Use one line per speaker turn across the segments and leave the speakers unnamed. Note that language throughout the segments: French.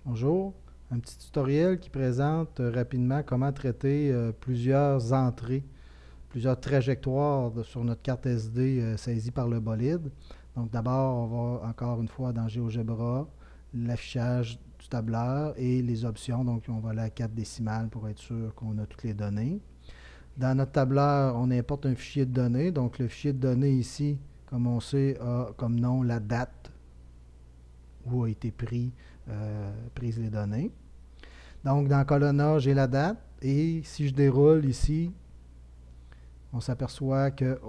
Bonjour, un petit tutoriel qui présente rapidement comment traiter plusieurs entrées, plusieurs trajectoires sur notre carte SD saisie par le bolide. Donc d'abord, on va encore une fois dans GeoGebra, l'affichage du tableur et les options. Donc on va aller à 4 décimales pour être sûr qu'on a toutes les données. Dans notre tableur, on importe un fichier de données. Donc le fichier de données ici, comme on sait, a comme nom la date où a été prises les données. Donc, dans colonne A, j'ai la date. Et si je déroule ici, on s'aperçoit que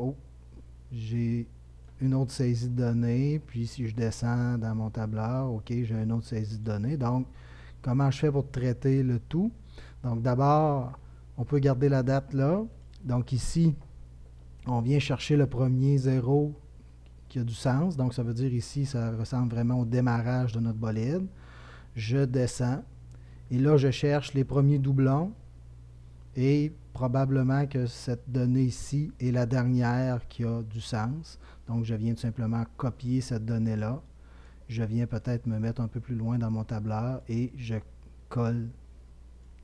j'ai une autre saisie de données. Puis, si je descends dans mon tableur, OK, j'ai une autre saisie de données. Donc, comment je fais pour traiter le tout? Donc, d'abord, on peut garder la date là. Donc, ici, on vient chercher le premier 0 qui a du sens. Donc, ça veut dire ici, ça ressemble vraiment au démarrage de notre bolide. Je descends. Et là, je cherche les premiers doublons. Et probablement que cette donnée ici est la dernière qui a du sens. Donc, je viens tout simplement copier cette donnée-là. Je viens peut-être me mettre un peu plus loin dans mon tableur et je colle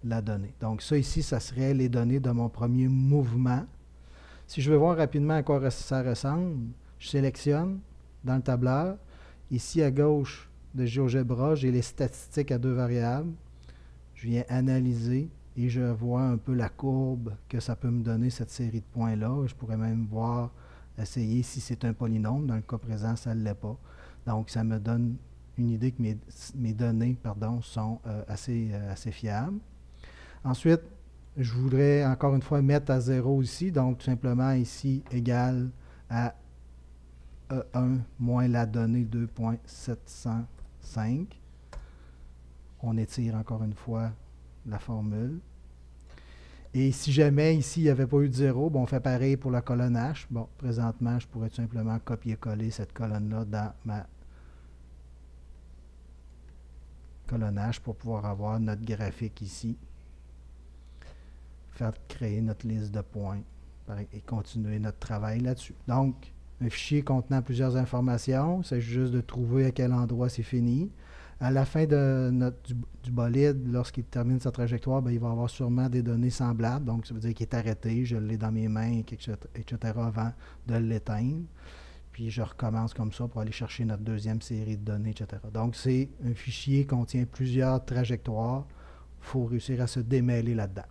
la donnée. Donc, ça ici, ça serait les données de mon premier mouvement. Si je veux voir rapidement à quoi ça ressemble, je sélectionne dans le tableur. Ici à gauche de GeoGebra, j'ai les statistiques à 2 variables. Je viens analyser et je vois un peu la courbe que ça peut me donner, cette série de points-là. Je pourrais même voir, essayer si c'est un polynôme. Dans le cas présent, ça ne l'est pas. Donc, ça me donne une idée que mes données sont assez fiables. Ensuite, je voudrais encore une fois mettre à 0 ici. Donc, tout simplement ici, égal à E1 moins la donnée 2.705. On étire encore une fois la formule. Et si jamais ici il n'y avait pas eu de 0, bon, on fait pareil pour la colonne H. Bon, présentement, je pourrais tout simplement copier-coller cette colonne-là dans ma colonne H pour pouvoir avoir notre graphique ici. Faire créer notre liste de points et continuer notre travail là-dessus. Donc, un fichier contenant plusieurs informations, c'est juste de trouver à quel endroit c'est fini. À la fin du bolide, lorsqu'il termine sa trajectoire, bien, il va avoir sûrement des données semblables. Donc, ça veut dire qu'il est arrêté, je l'ai dans mes mains, etc. avant de l'éteindre. Puis, je recommence comme ça pour aller chercher notre deuxième série de données, etc. Donc, c'est un fichier qui contient plusieurs trajectoires. Il faut réussir à se démêler là-dedans.